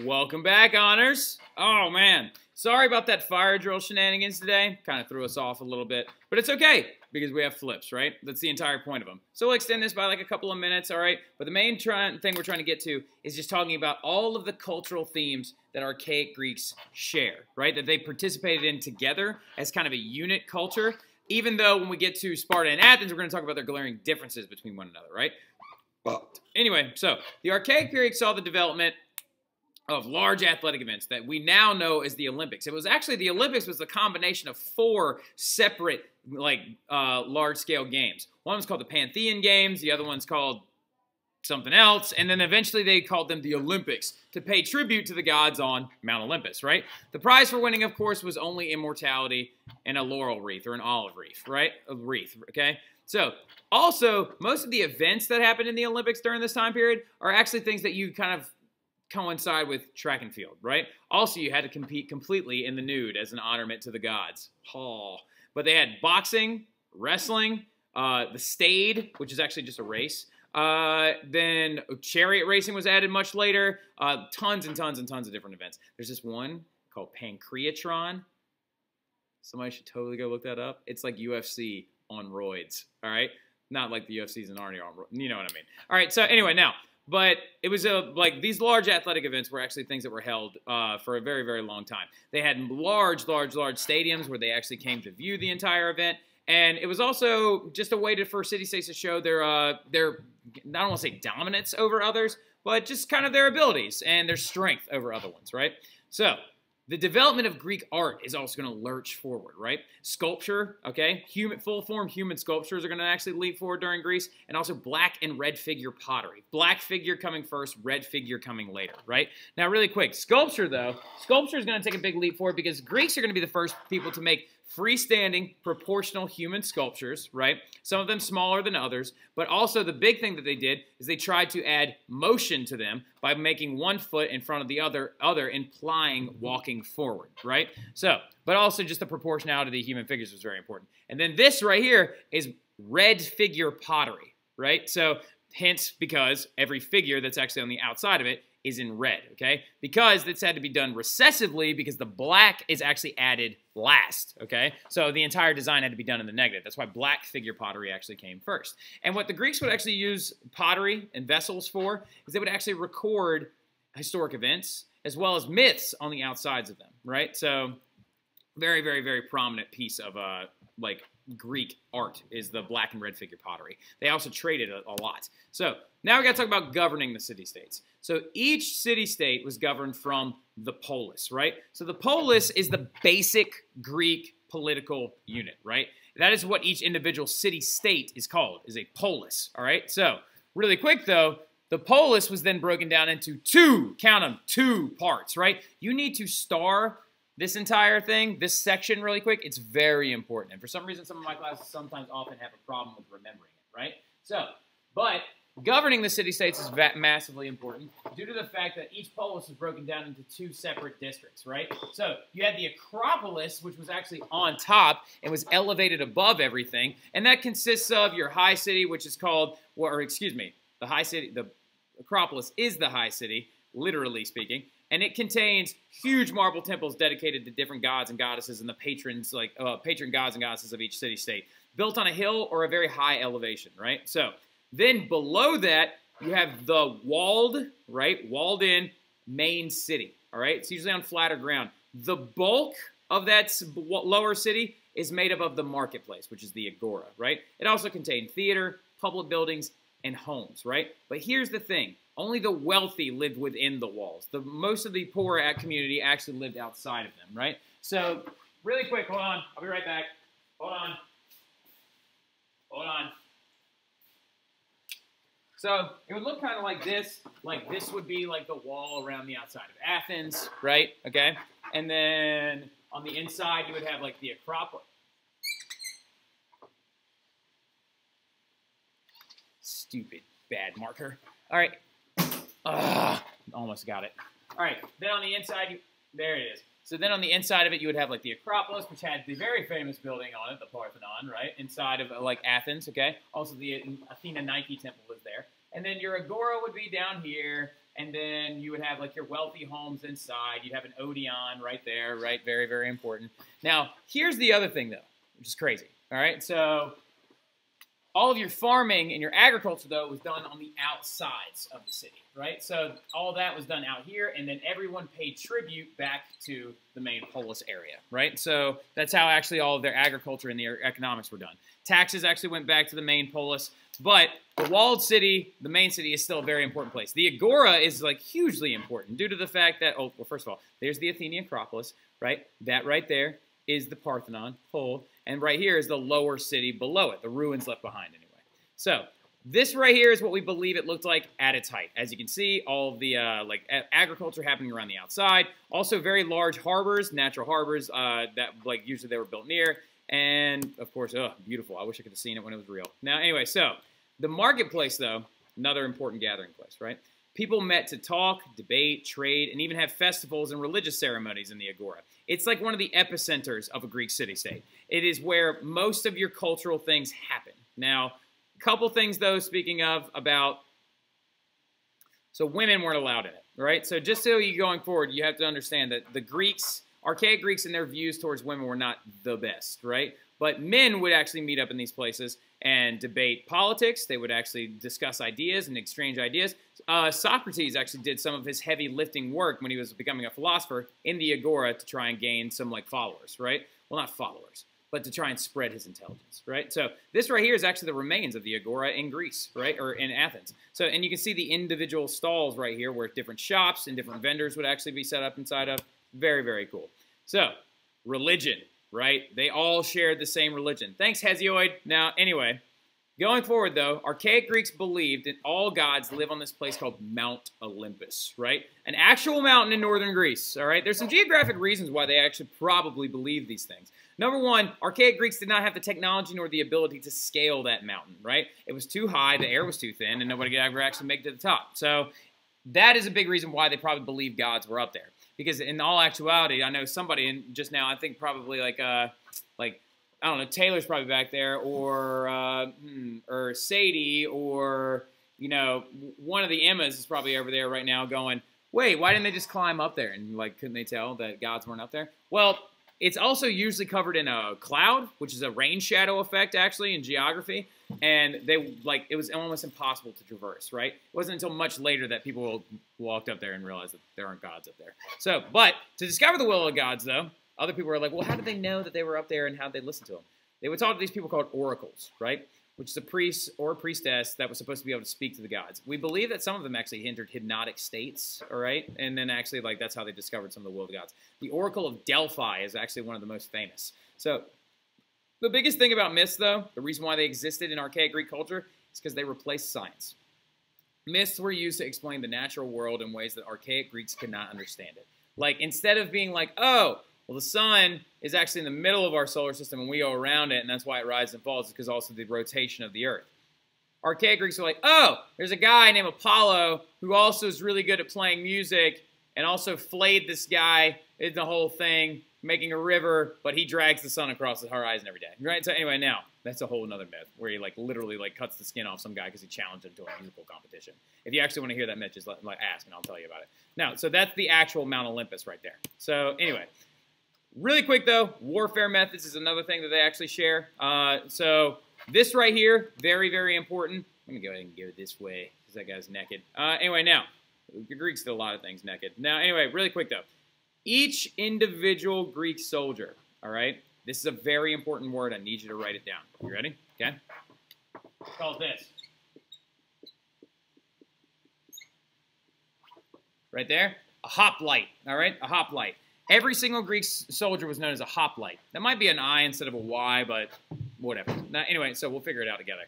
Welcome back, Honors. Oh, man. Sorry about that fire drill shenanigans today. Kind of threw us off a little bit. But it's okay, because we have flips, right? That's the entire point of them. So we'll extend this by like a couple of minutes, all right? But the main thing we're trying to get to is just talking about all of the cultural themes that archaic Greeks share, right? That they participated in together as kind of a unit culture. Even though when we get to Sparta and Athens, we're going to talk about their glaring differences between one another, right? Well, anyway, so the archaic period saw the development of large athletic events that we now know as the Olympics. It was actually, the Olympics was a combination of 4 separate, large-scale games. One was called the Pantheon Games, the other one's called something else, and then eventually they called them the Olympics to pay tribute to the gods on Mount Olympus, right? The prize for winning, of course, was only immortality and a laurel wreath or an olive wreath, right? A wreath, okay? So, also, most of the events that happened in the Olympics during this time period are actually things that you kind of coincide with track and field, right? Also, you had to compete completely in the nude as an honorment to the gods. Oh. But they had boxing, wrestling, the stade, which is actually just a race. Then chariot racing was added much later. Tons and tons and tons of different events. There's this one called Pancreatron. Somebody should totally go look that up. It's like UFC on roids, all right? Not like the UFC's an Arnie on roids. You know what I mean. All right, so anyway, now, but it was like these large athletic events were actually things that were held for a very, very long time. They had large stadiums where they actually came to view the entire event. And it was also just a way for city-states to show their I don't want to say dominance over others, but just kind of their abilities and their strength over other ones, right? So, the development of Greek art is also going to lurch forward, right? Sculpture, okay? Full-form human sculptures are going to actually leap forward during Greece, and also black and red figure pottery. Black figure coming first, red figure coming later, right? Now, really quick, sculpture, though. Sculpture is going to take a big leap forward because Greeks are going to be the first people to make freestanding, proportional human sculptures, right? Some of them smaller than others, but also the big thing that they did is they tried to add motion to them by making one foot in front of the other implying walking forward, right? So, but also just the proportionality of the human figures was very important. And then this right here is red figure pottery, right? So, hence, because every figure that's actually on the outside of it is in red, okay? Because this had to be done recessively because the black is actually added last, okay? So the entire design had to be done in the negative. That's why black figure pottery actually came first. And what the Greeks would actually use pottery and vessels for is they would actually record historic events as well as myths on the outsides of them, right? So very, very, very prominent piece of Greek art is the black and red figure pottery. They also traded a lot. So now we got to talk about governing the city-states. So each city-state was governed from the polis, right? So the polis is the basic Greek political unit, right? That is what each individual city-state is called, is a polis, all right? So really quick, though, the polis was then broken down into 2 parts, right? You need to star this entire thing, this section really quick. It's very important. And for some reason, some of my classes sometimes often have a problem with remembering it, right? So, but governing the city-states is massively important due to the fact that each polis is broken down into 2 separate districts, right? So you had the Acropolis, which was actually on top and was elevated above everything, and that consists of your high city, which is called, the high city, the Acropolis is the high city, literally speaking, and it contains huge marble temples dedicated to different gods and goddesses and the patrons, patron gods and goddesses of each city-state, built on a hill or a very high elevation, right? So then below that, you have the walled in main city, all right? It's usually on flatter ground. The bulk of that lower city is made up of the marketplace, which is the agora, right? It also contained theater, public buildings, and homes, right? But here's the thing. Only the wealthy lived within the walls. Most of the poor community actually lived outside of them, right? So, really quick, hold on. I'll be right back. Hold on. Hold on. So, it would look kind of like this. Like, this would be like the wall around the outside of Athens, right? Okay? And then on the inside, you would have like the Acropolis. Stupid bad marker. All right. Almost got it. All right. Then on the inside, there it is. So then on the inside of it, you would have like the Acropolis, which had the very famous building on it, the Parthenon, right? Inside of like Athens, okay? Also the Athena Nike temple was there. And then your Agora would be down here. And then you would have like your wealthy homes inside. You'd have an Odeon right there, right? Very, very important. Now, here's the other thing, though, which is crazy. All right, so all of your farming and your agriculture, though, was done on the outsides of the city, right? So all that was done out here, and then everyone paid tribute back to the main polis area, right? So that's how actually all of their agriculture and their economics were done. Taxes actually went back to the main polis, but the walled city, the main city, is still a very important place. The agora is like hugely important due to the fact that, oh, well, first of all, there's the Athenian Acropolis, right? That right there is the Parthenon pole, and right here is the lower city below it, the ruins left behind anyway. So this right here is what we believe it looked like at its height. As you can see, all of the agriculture happening around the outside. Also very large harbors, natural harbors that like usually they were built near. And of course, oh, beautiful. I wish I could have seen it when it was real. Now, anyway, so the marketplace, though, another important gathering place, right? People met to talk, debate, trade, and even have festivals and religious ceremonies in the agora. It's like one of the epicenters of a Greek city-state. It is where most of your cultural things happen. Now, a couple things, though, speaking of, about, so women weren't allowed in it, right? So just so you going forward, you have to understand that the Greeks, archaic Greeks and their views towards women were not the best, right? But men would actually meet up in these places and debate politics. They would actually discuss ideas and exchange ideas. Socrates actually did some of his heavy lifting work when he was becoming a philosopher in the agora to try and gain some like followers, right? Well, not followers, but to try and spread his intelligence, right? So this right here is actually the remains of the agora in Greece, right, or in Athens. So, and you can see the individual stalls right here where different shops and different vendors would actually be set up inside of. Very, very cool. So, religion, right? They all shared the same religion. Thanks, Hesiod. Now, anyway, going forward, though, archaic Greeks believed that all gods live on this place called Mount Olympus, right? An actual mountain in northern Greece, all right? There's some geographic reasons why they actually probably believe these things. Number one, archaic Greeks did not have the technology nor the ability to scale that mountain, right? It was too high, the air was too thin, and nobody could ever actually make it to the top. So that is a big reason why they probably believed gods were up there. Because in all actuality, I know somebody in just now, I think probably like I don't know, Taylor's probably back there, or Sadie, or, you know, one of the Emmas is probably over there right now going, wait, why didn't they just climb up there? And, like, couldn't they tell that gods weren't up there? Well, it's also usually covered in a cloud, which is a rain shadow effect, actually, in geography. And they, like, it was almost impossible to traverse, right? It wasn't until much later that people walked up there and realized that there aren't gods up there. So, but to discover the will of gods, though, other people were like, well, how did they know that they were up there and how did they listen to them? They would talk to these people called oracles, right? Which is a priest or a priestess that was supposed to be able to speak to the gods. We believe that some of them actually entered hypnotic states, all right? And then actually, like, that's how they discovered some of the will of the gods. The Oracle of Delphi is actually one of the most famous. So the biggest thing about myths, though, the reason why they existed in archaic Greek culture is because they replaced science. Myths were used to explain the natural world in ways that archaic Greeks could not understand it. Like, instead of being like, oh, well, the sun is actually in the middle of our solar system and we go around it, and that's why it rises and falls, because also the rotation of the Earth. Archaic Greeks are like, oh, there's a guy named Apollo who also is really good at playing music and also flayed this guy in the whole thing, making a river, but he drags the sun across the horizon every day, right? So anyway, now, that's a whole other myth where he, like, literally, like, cuts the skin off some guy because he challenged him to a musical competition. If you actually want to hear that myth, just ask and I'll tell you about it. Now, so that's the actual Mount Olympus right there. So anyway, really quick, though, warfare methods is another thing that they actually share. So this right here, very, very important. Let me go ahead and go this way because that guy's naked. Anyway, now, the Greeks did a lot of things naked. Now, anyway, really quick, though. Each individual Greek soldier, all right, this is a very important word. I need you to write it down. You ready? Okay? It's called this. Right there, a hoplite, all right? A hoplite. Every single Greek soldier was known as a hoplite. That might be an I instead of a Y, but whatever. Now, anyway, so we'll figure it out together.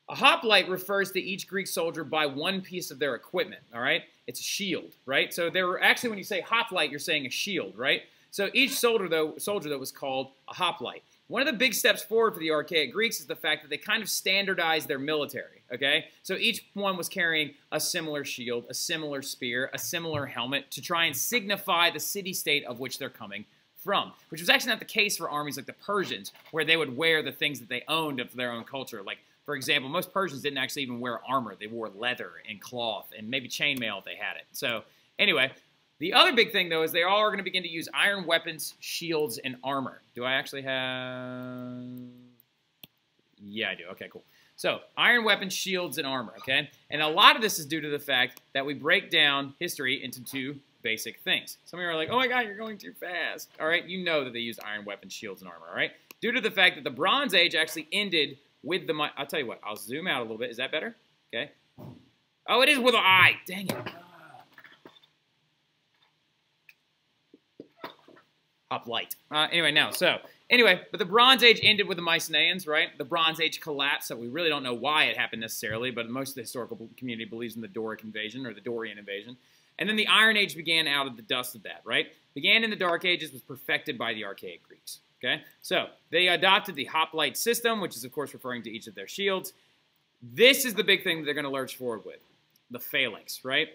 A hoplite refers to each Greek soldier by one piece of their equipment, all right? It's a shield, right? So there were actually, when you say hoplite, you're saying a shield, right? So each soldier, though, was called a hoplite. One of the big steps forward for the archaic Greeks is the fact that they kind of standardized their military, okay? So each one was carrying a similar shield, a similar spear, a similar helmet to try and signify the city-state of which they're coming from, which was actually not the case for armies like the Persians, where they would wear the things that they owned of their own culture, like For example, most Persians didn't actually even wear armor. They wore leather and cloth and maybe chainmail if they had it. So anyway, the other big thing, though, is they all are going to begin to use iron weapons, shields, and armor. Do I actually have... Yeah, I do. Okay, cool. So, iron weapons, shields, and armor, okay? And a lot of this is due to the fact that we break down history into two basic things. Some of you are like, oh my god, you're going too fast. All right, you know that they used iron weapons, shields, and armor, all right? Due to the fact that the Bronze Age actually ended with the... I'll tell you what, I'll zoom out a little bit. Is that better? Okay. Oh, it is with an eye. Dang it. Light. Anyway, but the Bronze Age ended with the Mycenaeans, right? The Bronze Age collapsed, so we really don't know why it happened necessarily, but most of the historical community believes in the Doric invasion, or the Dorian invasion. And then the Iron Age began out of the dust of that, right? Began in the Dark Ages, was perfected by the Archaic Greeks, okay? So, they adopted the hoplite system, which is, of course, referring to each of their shields. This is the big thing that they're going to lurch forward with, the phalanx, right?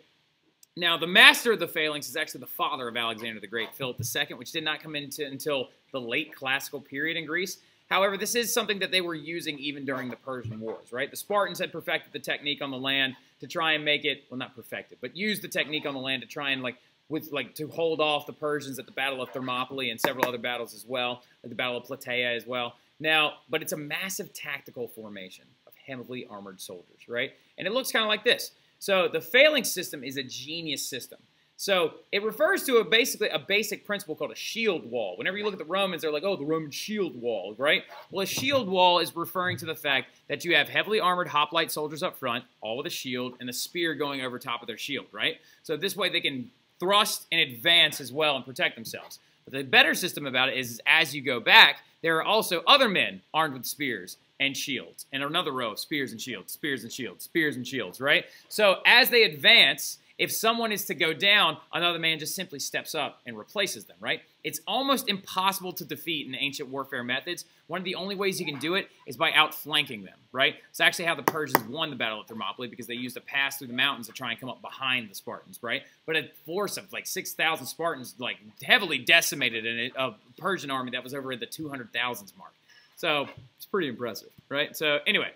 Now, the master of the phalanx is actually the father of Alexander the Great, Philip II, which did not come into until the late classical period in Greece. However, this is something that they were using even during the Persian Wars, right? The Spartans had perfected the technique on the land to try and make it, well, not perfected, but used the technique on the land to try and, to hold off the Persians at the Battle of Thermopylae and several other battles as well, like the Battle of Plataea as well. Now, but it's a massive tactical formation of heavily armored soldiers, right? And it looks kind of like this. So the phalanx system is a genius system. So it refers to basically a basic principle called a shield wall. Whenever you look at the Romans, they're like, oh, the Roman shield wall, right? Well, a shield wall is referring to the fact that you have heavily armored hoplite soldiers up front, all with a shield, and a spear going over top of their shield, right? So this way they can thrust and advance as well and protect themselves. But the better system about it is as you go back, there are also other men armed with spears and shields, and another row of spears and shields, spears and shields, spears and shields, right? So as they advance, if someone is to go down, another man just simply steps up and replaces them, right? It's almost impossible to defeat in ancient warfare methods. One of the only ways you can do it is by outflanking them, right? It's actually how the Persians won the Battle of Thermopylae, because they used to pass through the mountains to try and come up behind the Spartans, right? But a force of like 6,000 Spartans, like heavily decimated a Persian army that was over at the 200,000s mark. So it's pretty impressive, right? So anyway,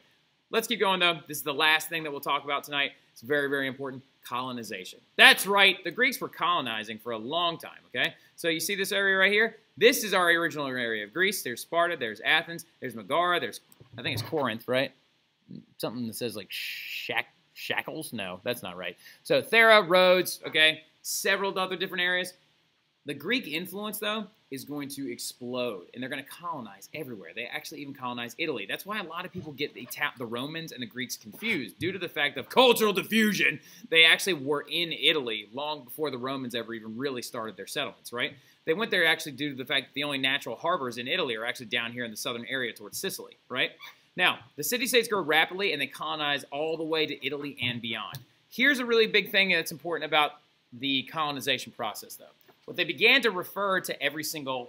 let's keep going though. This is the last thing that we'll talk about tonight. It's very, very important. Colonization. That's right. The Greeks were colonizing for a long time, okay? So you see this area right here? This is our original area of Greece. There's Sparta, there's Athens, there's Megara, there's, I think it's Corinth, right? Something that says like Shackles? No, that's not right. So Thera, Rhodes, okay? Several other different areas. The Greek influence, though, is going to explode, and they're going to colonize everywhere. They actually even colonize Italy. That's why a lot of people get the Romans and the Greeks confused. Due to the fact of cultural diffusion, they actually were in Italy long before the Romans ever even really started their settlements, right? They went there actually due to the fact that the only natural harbors in Italy are actually down here in the southern area towards Sicily, right? Now, the city-states grow rapidly, and they colonize all the way to Italy and beyond. Here's a really big thing that's important about the colonization process, though. What they began to refer to every single...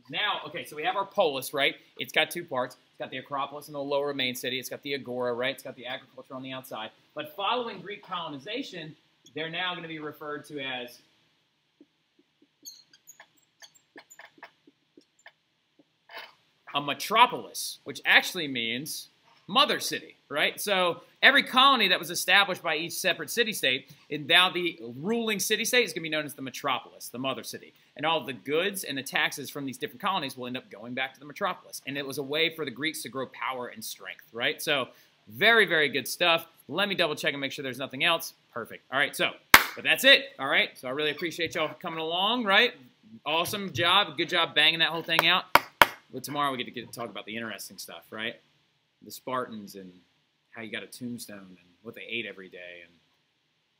Now, okay, so we have our polis, right? It's got two parts. It's got the Acropolis in the lower main city. It's got the Agora, right? It's got the agriculture on the outside. But following Greek colonization, they're now going to be referred to as... a metropolis, which actually means mother city, right? So every colony that was established by each separate city-state, and now the ruling city-state is going to be known as the metropolis, the mother city. And all the goods and the taxes from these different colonies will end up going back to the metropolis. And it was a way for the Greeks to grow power and strength, right? So very, very good stuff. Let me double check and make sure there's nothing else. Perfect. All right, so, but that's it, all right? So I really appreciate y'all coming along, right? Awesome job. Good job banging that whole thing out. But tomorrow we get to talk about the interesting stuff, right? The Spartans and how you got a tombstone and what they ate every day and,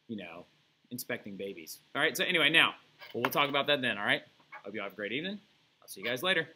you know, inspecting babies. All right, so anyway, now, we'll talk about that then, all right? Hope you all have a great evening. I'll see you guys later.